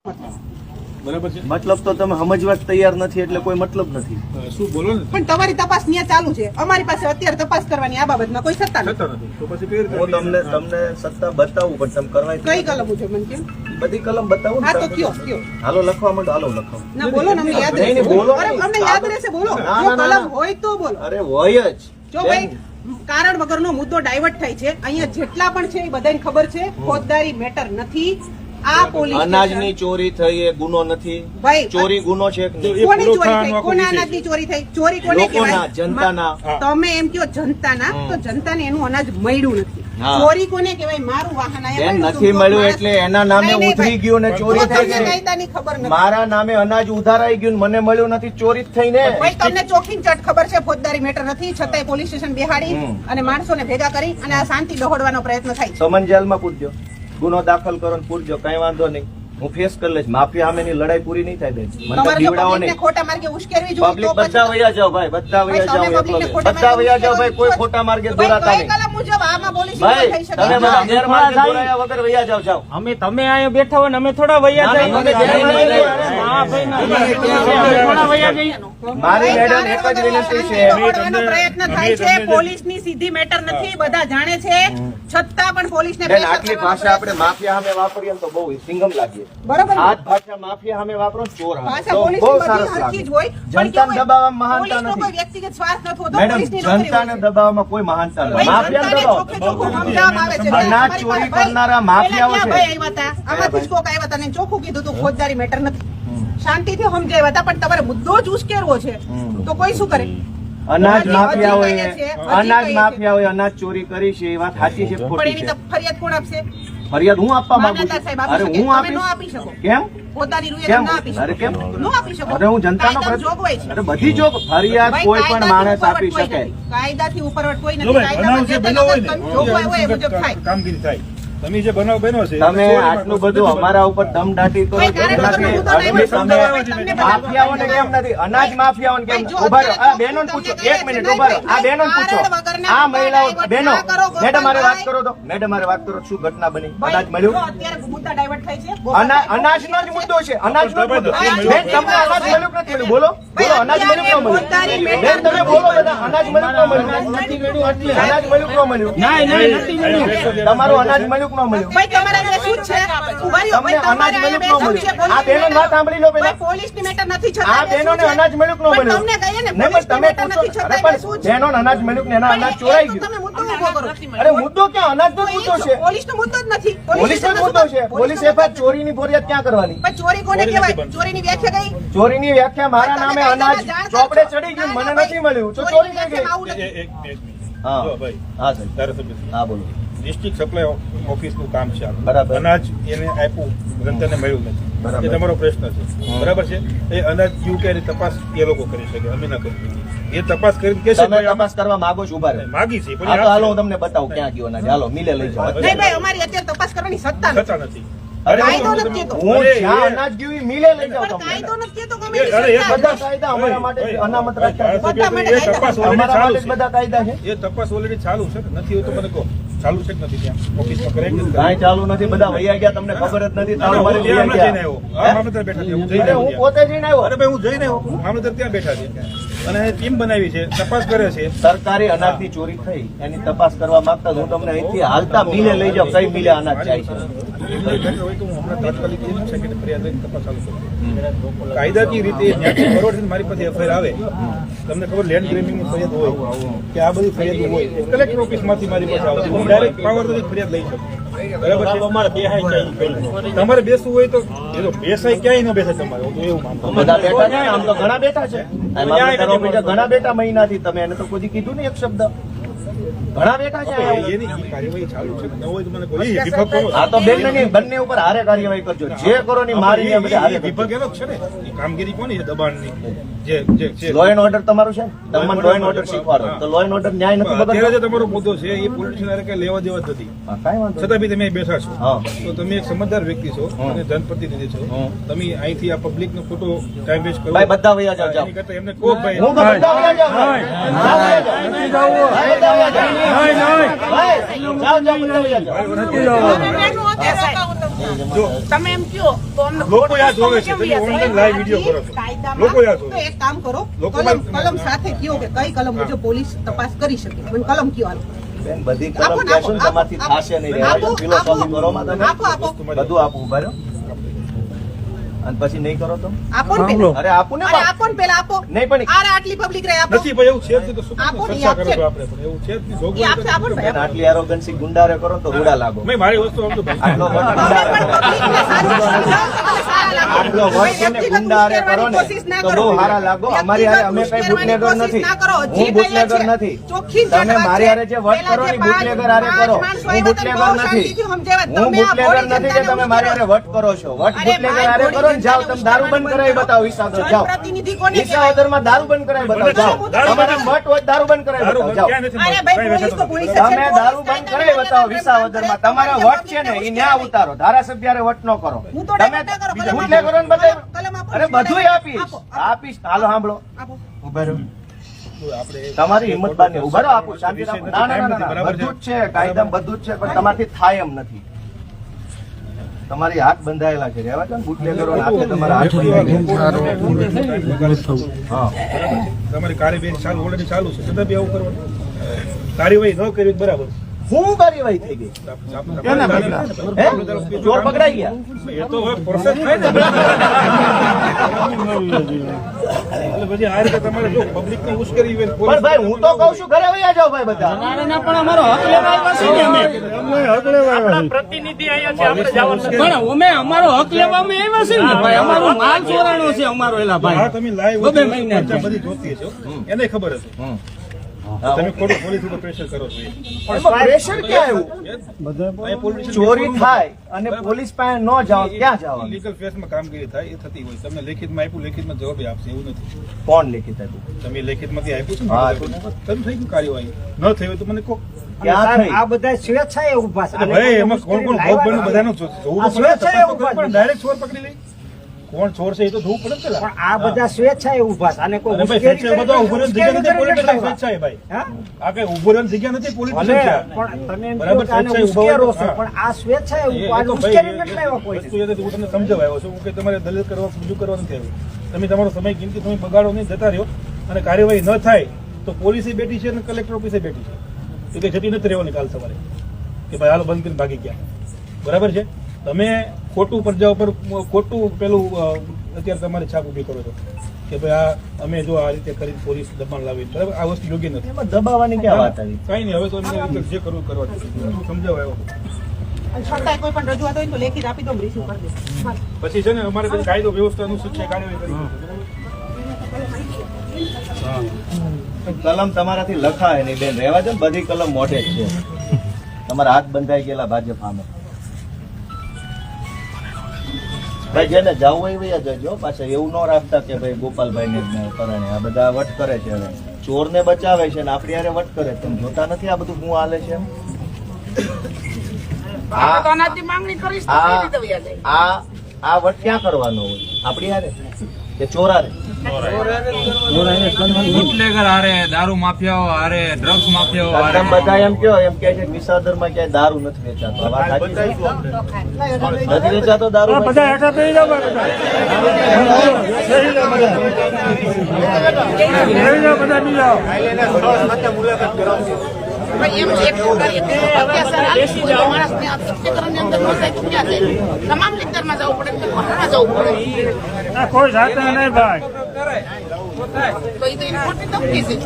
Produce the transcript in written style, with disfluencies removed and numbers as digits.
બરાબર છે, મતલબ તો તમે સમજવા તૈયાર નથી એટલે કોઈ મતલબ નથી. શું બોલો ને? પણ તમારી તપાસ ન્યા ચાલુ છે, અમારી પાસે અત્યારે તપાસ કરવાની આ બાબતમાં કોઈ સત્તા નથી. સત્તા નથી તો પછી કેવી રીતે? હું તમને સત્તા બતાવું પણ તમે કરવા કઈ કલમ છે મને કેમ? બધી કલમ બતાવું ને હા તો તમે. કયો હાલો લખવા માંડો, હાલો લખો. ના બોલો ને, અમને યાદ નહીં, રહેશે. બોલો અરે નહીં. અમને યાદ રહેશે, બોલો. ના, જો ના, ના, કલમ ના. હોય તો બોલો. અરે હોય જ જો ભાઈ કારણ વગરનો મુદ્દો ડાયવર્ટ થાય છે, અહીંયા જેટલા પણ છે એ બધાને ખબર છે, ફોજદારી મેટર નથી. આ પોલીસ અનાજની ચોરી થઈ એ ગુનો નથી. ભાઈ, ચોરી ગુનો છે કે નહીં? કોની ચોરી ખાવાનું થઈ? આખો કોના વિષય અનાજની ચોરી થઈ? ચોરી કોને લોકોના, કહેવાય? જનતાના. તમે એમ કહો જનતાના, તો જનતાને એનું અનાજ મળ્યું નથી. હા. ચોરી કોને કહેવાય? મારું વાહન આયા બેન, મળ્યું નથી હતું. મળ્યું એટલે એના નામે નહીં, નહીં, ઉતરી ભાઈ. ગયું ને ચોરી તો થઈ તમને ગઈ. કાયદાની ખબર નથી. મારા નામે અનાજ ઉધારાઈ ગયું ને મને મળ્યું નથી, ચોરી જ થઈ ને. ભાઈ તમને ચોખીન ચટ ખબર છે ફોજદારી મેટર નથી, છતાંય પોલીસ સ્ટેશન બેહાડી અને માણસોને ભેગા કરી અને આ શાંતિ દોહડવાનો પ્રયત્ન થાય છે. સમન જેલમાં પૂરજો, ગુનો દાખલ કરો ને પૂરજો, કઈ વાંધો નહીં. હું ફેસ કરી લઈશ. માફિયા સામેની લડાઈ પૂરી નહીં થાય બેન. મને તો તમારે જો બીવડાવો પબ્લિકને નહીં. ખોટા માર્ગે ઉશ્કેરવી જોઈએ પબ્લિક તો બધા વયા જાઓ ભાઈ, બધા વયા જાઓ. તમે પબ્લિકને એકલો ખોટા બધા વયા જાઓ ભાઈ, માર્ગે કોઈ ખોટા માર્ગે ભાઈ, દોરાતા કઈ નહીં. કલમ મુજબ આમાં પોલીસ ભાઈ થઈ શકે? તમે બધા ગેરમાર્ગે દોરાયા વગર વયા જાઓ, જાઓ. તમે અહીંયા બેઠા હોય ને અમે થોડા વૈયા ના, જઈએ. ના, અમે જઈએ નહીં. અરે ના ભાઈ, ના. અમે થોડા વૈયા જઈએ. મારી મેડમ એક જ વિનંતી છે. દોહડવાનો પ્રયત્ન થાય છે, પોલીસની સીધી મેટર નથી, બધા જાણે છે, છતાં પણ પોલીસને બેન, pressure આટલી કરવાનો ભાષા આપણે માફિયા સામે વાપરીએ ને તો બહુ સિંગમ લાગીએ. બરાબર આ જ ભાષા માફિયા સામે વાપરો ને ચોર સામે ભાષા તો પોલીસની બહુ બધી સરસ હરખી જ લાગે. હોય, પણ જનતાને કેવું હોય, દબાવવામાં મહાનતા પોલીસનો કોઈ નથી. વ્યક્તિગત સ્વાર્થ નથી હોતો, મેડમ, પોલીસની નોકરી જનતાને હોય છે. દબાવવામાં કોઈ મહાનતા નથી. ભાઈ, માફિયાને જનતાને દબાવો. ચોખ્ખે ચોખ્ખું સમજાવવામાં આવે છે. અનાજ ભાઈ, ચોરી ભાઈ, કરનારા માફિયાઓ પેલા છે. ક્યાં ભાઈ આવ્યા હતા? આમાંથી જ કોક આવ્યા હતા ને ચોખ્ખું કીધું હતું ફોજદારી મેટર નથી, શાંતિથી સમજાવ્યા હતા, પણ તમારે મુદ્દો જ ઉશ્કેરવો છે તો કોઈ શું કરે? અનાજ હજી માફિયાઓએ કહીએ છીએ, હજી અનાજ કહીએ માફિયાઓએ અનાજ ચોરી કરી છે એ વાત સાચી છે કે પણ ખોટી એની છે? તો ફરિયાદ કોણ આપશે? ફરિયાદ હું આપવા માંગુ મામલતદાર છું. સાહેબ આપી અરે શકે. હું તમે ન આપીશ. આપી શકો. કેમ? પોતાની રૂએ કેમ? તમે ના આપી શકો. અરે કેમ? ન આપી શકો. અરે હું જનતાનો કાયદામાં જોગવાઈ છે. અરે બધી જોગ ફરિયાદ ભાઈ, કોઈ પણ માણસ આપી કાયદાથી શકે. ઉપરવટ કોઈ નથી. કાયદાથી ઉપરવટ કોઈ જો નથી. ભાઈ, કાયદામાં બનાવ જે જે બન્યો હોય તેના ને, જોગવાઈ હોય એ મુજબ થાય. કામગીરી થાય. તમે જે બનાવ બન્યો છે તમે આટલું બધું અમારા ઉપર દમ દાટી કરો ભાઈ, કેમ કારણ નથી? વગરનો મુદ્દો અરે નહીં તમે ભાઈ, તમને બધા માફિયાઓને કેમ નથી? અનાજ માફિયાઓને કેમ? ભાઈ, જો ઉભા રહો. આ અત્યારે બહેનોને તમને પૂછો, કહીએ એક મિનિટ છે, ઉભા રહો. ભાઈ, આ બહેનોને પૂછો. કારણ વગરના આ મહિલાઓ, મુદ્દા બહેનો, ના કરો, મેડમ મારે વાત ગોપાલભાઈ. કરો તો. મેડમ મારે વાત કરો, શું ઘટના બની? ભાઈ, અનાજ મળ્યું? જો અત્યારે મુદ્દા ડાયવર્ટ થાય છે. અનાજનો જ મુદ્દો છે. અનાજનો જ મુદ્દો. ભાઈ, બેન, તમને અનાજ મળ્યું કે નથી મળ્યું? બોલો. બોલો, અનાજ મળ્યું કે ન પોતાની મળ્યું? મેટર બેન, તમે બોલો બધા. અનાજ મળ્યું કે ન મળ્યું? અનાજ મળ્યું કે ન મળ્યું? નહીં, નથી મળ્યું. તમારું અનાજ મળ્યું કે ન મળ્યું? ભાઈ, તમારા જે શું છે? ઉભા રહ્યો. તમને ભાઈ, અનાજ તમારે મળ્યું કે ન અહીંયા બે શું છે? મળ્યું? આ બહેનોની વાત સાંભળી લો પહેલા. ભાઈ, પોલીસની મેટર નથી છતાં આ બે શું બહેનોને છે? અનાજ મળ્યું કે ન પણ મળ્યું? તમને કહીએ ને, નહીં, પણ પોલીસની તમે મેટર નથી પૂછો. છતાં અરે બે શું પણ છે? બહેનોને અનાજ મળ્યું કે એના પણ અનાજ એ ચોરાઈ તો ગયું? તમે મુદ્દો ઊભો કરો. અરે મુદ્દો ક્યાં? અનાજનો જ મુદ્દો છે. પોલીસનો મુદ્દો જ નથી. પોલીસનો જ મુદ્દો છે. પોલીસ એફઆઈઆર ચોરીની ફરિયાદ ક્યાં કરવાની? પણ ચોરી કોને કહેવાય? ચોરીની વ્યાખ્યા કઈ? ચોરીની વ્યાખ્યા મારા નામે તમે અનાજ જાણતા ચોપડે છો? ચડી ગયું, ના, મને ના, નથી મળ્યું, તો ચોરીની ચોરી થઈ ગઈ. વ્યાખ્યામાં આવું નથી. એક મિનિટ. હા જો ભાઈ, હા સાહેબ, ધારાસભ્ય હા બોલો. ડિસ્ટ્રિક્ટ સપ્લાય ઓફિસનું કામ છે આ. બરાબર. અનાજ એને આપ્યું, જનતાને મળ્યું નથી. બરાબર. એ તમારો પ્રશ્ન છે. બરાબર છે. એ અનાજ યુકે ની તપાસ એ લોકો કરી શકે, અમે ના કરી. એ તપાસ કરી કે છે તમે તપાસ કરવા માંગો છો? ઉભા રહો. માગી છે પણ હા એ તો હાલો હું આપશે. તમને બતાવું ક્યાં ગયો અનાજ. હાલો મિલે લઈ જાઓ. નહીં ભાઈ, અમારી અત્યારે તપાસ કરવાની સત્તા નથી. થતા નથી. અરે કાયદો હું- નથી કહેતો. હું અરે, જ્યાં એ- અનાજ ગયું એ મિલે લઈ જાઓ પણ તમને. કાયદો નથી કહેતો કે એ- અમારી અરે, એ સત્તા બધા નથી. કાયદા અમારા માટે અનામત રાખ્યા છે. બધા માટે એ તપાસ already અમારા ચાલુ માટે જ છે. બધા કાયદા છે. એ તપાસ ઓલરેડી ચાલુ છે ને? નથી હોય તો મને કહો. ચાલુ છે કે નથી ત્યાં ઓફિસમાં કરે કે નથી? કાંઈ ચાલુ નથી, બધા વૈયા ગયા, તમને ખબર જ નથી. ના, ના, તમારે હું વૈયા હમણાં જઈને ગયા. આવ્યો. આ મામલતદાર બેઠા છે. હું જઈને અરે આવ્યો હું ત્યાં. પોતે જઈને આવ્યો. અરે ભાઈ, હું જઈને આવ્યો. મામલતદાર ત્યાં બેઠા છે અને ટીમ બનાવી છે, તપાસ કરે છે. સરકારી અનાજની ચોરી થઈ એની તપાસ કરવા માંગતા હું તમને અહીંથી હાલતા મિલે લઈ જાઓ, કઈ મિલે અનાજ જાય છે. એમની બેઠા હોય તો હું હમણાં તાત્કાલિક એ સેકન્ડ ફરિયાદ લઈને તપાસ ચાલુ કરું. કાયદાકીય રીતે જ્યાંથી ફોરવર્ડ થઈને મારી પાસે એફઆઈઆર આવે, તમને ખબર લેન્ડ ગ્રેબિંગની ફરિયાદ હોય કે આ બધી ફરિયાદ હોય, કલેક્ટર ઓફિસમાંથી મારી પાસે આવતી, હું ડાયરેક્ટ પાવર થી ફરિયાદ લઈ શકું. બરાબર છે. તમારે બેસવું હોય તો એ તો બેસાય ક્યાંય ન બેસાય તમારે, હું તો એવું માનતો. બધા બેઠા છે, આમ તો ઘણા બેઠા છે. ઘણા બેઠા મહિનાથી, તમે એને તો કોઈ કીધું નહીં એક શબ્દ. ઘણા બેઠા છે અહીંયા. એની કાર્યવાહી ચાલુ છે, ન હોય તો મને કોઈ વિભાગ કરો. હા તો બેન બંને ઉપર હારે કાર્યવાહી કરજો, જે કરો ની મારી ને બધે હારે એ વિભાગ એનો જ છે ને, એ કામગીરી કોની છે દબાણની? જે છે લો એન્ડ ઓર્ડર તમારું છે ને, તમને લો એન્ડ ઓર્ડર શીખવાડો તો લો એન્ડ ઓર્ડર ન્યાય નથી અત્યારે બગડતો. જે તમારો મુદ્દો છે એ પોલિટિશિયન હારે કઈ લેવા દેવા જ નથી, હા, કાંઈ વાંધો છતાં બી તમે અહીં બેઠા છો. હા. તો તમે એક સમજદાર વ્યક્તિ છો અને જનપ્રતિનિધિ છો. તમે અહીંથી આ પબ્લિક નો ખોટો ટાઈમ વેસ્ટ કરો. ભાઈ બધા વયા જાઓ, જાઓ. એની કરતા એમને કહો ભાઈ, હું તો બધા વયા જાઉં. ભાઈ, બધા વયા જાઉં. ભાઈ, બધા વયા જાઉં. ભાઈ, જાઓ, જાઓ, બધા વયા જાઓ. અમે બેઠું અત્યારે રોકાવું તમને. જો તમે એમ કહો તો અમને લોકો યાદ જોવે છે, કેમ તમે યાદ? online live video કરો છો. કાયદામાં લોકો યાદ જોવે. તો એક કામ કરો, લોકો કલમ માં- સાથે કયો કે કઈ કલમ મુજબ પોલીસ તપાસ કરી શકે, મને કલમ કયો હાલો. બેન, બધી કલમ આપો, કહેશો ને આપો, તમારથી આપો. થશે નહીં. રહેવા દો, આપો, ફિલોસોફી આપો. કરો માં તમે. આપો, આપો. બધું આપો, ઉભા રહો. અને પછી નહીં કરો તો આપો ને પેલા. અરે આપું ને અરે બાપ. આપો ને પેલા આપો. નહીં પણ આરે આટલી પબ્લિક રહે આપો. નથી ભાઈ, એવું છે જ નહીં તો શું આપો ને, ચર્ચા કરો આપશે. છો આપણે? પણ એવું છે જ નહીં. એ જોગવાઈ આપશે, આપો ને બેન, ભાઈ. આટલી એરોગન્સી ગુંડારે કરો તો રૂડા લાગો. મેં મારી વસ્તુ આપજો ભાઈ. આટલો વટ તમે ગુંડારે પણ કરો. પબ્લિકને સારું સમજાવો, તમે સારા લાગો. આટલો વટ છે ને વ્યક્તિગત ગુંડારે કરો ને કોશિશ ના તો કરો. બહુ સારા લાગો. અમારી હારે અમે કઈ વ્યક્તિગત બુટલેગર કોશિશ નથી. ના કરો. હું જે બુટલેગર કહીએ છે, નથી. ચોખ્ખી તમે વાત મારી છે. હારે જે વટ કરો ને બુટલેગર હારે કરો. હું બુટલેગર નથી. હું બુટલેગર નથી કે તમે મારી હારે વટ કરો છો. વટ બુટલેગર હારે કરો ને જાઓ તમે દારૂ બંધ કરાવી બતાવો વિસાવદર જાઓ. પ્રતિનિધિ કોને કહેવાય? વિસાવદરમાં દારૂ બંધ કરાવી બતાવો જાઓ. તમારા મઠ હોય દારૂ બંધ કરાવી દારૂ બતાવો જાઓ. ક્યાં નથી અરે મળતું? ભાઈ, પોલીસ તો પોલીસ જ છે. તમે દારૂ બંધ કરાવી બતાવો વિસાવદરમાં. તમારા વટ છે ને એ ન્યા ઉતારો. ધારાસભ્ય હારે વટ ન કરો. હું તો તમે ડાયરેક્ટ ના કરો. કલમ બુટલેગરો ને બતાવો. કલમ આપો. અરે બધું આપીશ આપો, આપીશ. હાલો સાંભળો. આપો. ઉભા રહો. આપણે તમારી હિંમત બાંધી ઉભા રહો. આપું શાંતિ રાખો. ના ના ના, ના બરાબર છે. બધું જ છે કાયદામાં બધું જ છે પણ તમારથી થાય એમ નથી. તમારી હાથ બંધાયેલા છે રહેવા દો ને બુટલેગરો હાથે તમારા હાથ બંધાયેલા છે. હા. તમારી કાર્યવાહી ચાલુ ઓલરેડી ચાલુ છે, છતાં બી આવું કરવાનું. કાર્યવાહી ન કરી તો બરાબર. શું કાર્યવાહી થઈ ગઈ? હે? ચોર પકડાઈ ગયા? એ તો હવે પ્રોસેસ થાય ને. એટલે પછી આ રીતે તમારે જો પબ્લિકની ઉશ્કેરી હોય ને પણ ભાઈ હું તો કઉ છું ઘરે વયા જાઓ ભાઈ બધા. ના, પણ અમારો હક લેવા આવ્યા છીએ ને અમે. આપણા પ્રતિનિધિ અહીંયા છે, આપણે જવાનું નથી. પણ અમે અમારો હક લેવા અમે આવ્યા છીએ ને ભાઈ. અમારો માલ ચોરાણો છે અમારો એલા હા ભાઈ. તમે લાઈવ બબે મહિના ચર્ચા બધી જોતી હશો, એને ખબર હશે. તમે ખોટું પોલીસ ઉપર પ્રેશર કરો છો એ. એમાં પ્રેશર ક્યાં આવ્યું? અહીંયા પોલીસ ચોરી થાય અને પોલીસ પાસે ન જાઓ ક્યાં જવાનું? લીગલ ફેસમાં કામગીરી થાય એ થતી હોય. તમને લેખિતમાં આપ્યું, લેખિતમાં જવાબ આપશે એવું નથી. કોણ લેખિત આપ્યું? તમે લેખિતમાંથી આપ્યું છે હા, ને કેમ થઈ ગયું કાર્યવાહી? ન થઈ હોય તો મને કહો. ક્યાં થઈ? આ બધા સ્વેચ્છાએ ઉભા છે. અરે ભાઈ એમાં કોણ કોણ ભોગ બન્યું બધાનું જોવું આ તો પડે. સ્વેચ્છાએ ઉભા છે. ડાયરેક્ટ ચોર પકડી લઈ. કોણ ચોર છે એ તો જોવું પડે ને પેલા. પણ આ બધા સ્વેચ્છાએ ઉભા છે. અને કોઈ અરે ભાઈ, ઉશ્કેરી સ્વેચ્છાએ બધા ઉભો રહેવાની જગ્યા નથી, પોલીસ સ્ટેશન ઉશ્કેરી સ્વેચ્છાએ ભાઈ. હા? આ કઈ ઉભો રહેવાની જગ્યા નથી, પોલીસ ભલે, સ્ટેશન છે. પણ તમે એમ બરાબર, કહો કે આને સ્વેચ્છાએ ઉભા ઉશ્કેરો હોય. છો, હા. પણ આ સ્વેચ્છાએ એ ઉભા, તો ઉશ્કેરી ભાઈ, નથી લાવ્યા કોઈ. વસ્તુ એ નથી, હું તમને સમજાવવા આવ્યો છું. હું કે તમારે દલીલ કરવા બીજું કરવા નથી આવ્યું. તમે તમારો સમય કિંમતી તમે બગાડો નહીં, જતા રહ્યો અને કાર્યવાહી ન થાય તો પોલીસે બેઠી છે અને કલેક્ટર ઓફિસે બેઠી છે. એ કઈ જતી નથી રહેવાની કાલ સવારે કે ભાઈ હાલો બંધ કરીને ભાગી ગયા. બરાબર છે? તમે ખોટું પ્રજા ઉપર ખોટું પેલું અત્યારે તમારી છાપ ઉભી કરો છો કે ભાઈ આ અમે જો આ રીતે કરી પોલીસ દબાણ લાવી. બરાબર, આ વસ્તુ યોગ્ય નથી. એમાં દબાવવાની ક્યાં વાત આવી? કઈ નહીં, હવે તો એમને રીતે જે કરવું કરવા સમજાવવા આવ્યો. અને છતાંય કોઈ પણ રજૂઆત હોય ને તો લેખિત આપી દો, હું રિસીવ કરી દઈશ. પછી છે ને અમારે પછી કાયદો વ્યવસ્થાનું શિક્ષા કાર્યવાહી કરી. કલમ તમારાથી લખાય નહીં બેન, રહેવા દો ને. બધી કલમ મોઢે જ છે. તમારા હાથ બંધાઈ ગયેલા ભાજપ સામે. ભાઈ જેને જવું હોય વયા જજો. પાછા એવું ન રાખતા કે ભાઈ ગોપાલભાઈ ને કરણે આ બધા વટ કરે છે. હવે ચોર ને બચાવે છે ને આપણી હારે વટ કરે. તમે જોતા નથી આ બધું શું હાલે છે? આ વટ ક્યાં કરવાનો હોય? આપણી હારે કે ચોર હારે? બુટલેગર હારે, દારૂ માફિયાઓ હારે, ડ્રગ્સ માફિયાઓ હારે. તમે બધા એમ કહો, એમ કે છે વિસાવદરમાં ક્યાંય દારૂ નથી વેચાતો. આ વાત સાચી છે? નથી વેચાતો દારૂ? બધા હેઠા થઈ જાઓ ભાઈ, બધા. બધા બી જાઓ. ભાઈ, એમ છે, એટલું કરીએ કે અત્યાચાર આવે, કોઈ માણસને આ સત્યાગ્રહની અંદર ફસાય તો ક્યાં જાય? તમામ લેક્ચરમાં જવું પડે કે કોના જવું પડે? ના, કોઈ સાથે નહીં ભાઈ. તો એ તો એની ખોટી ધમકી છે.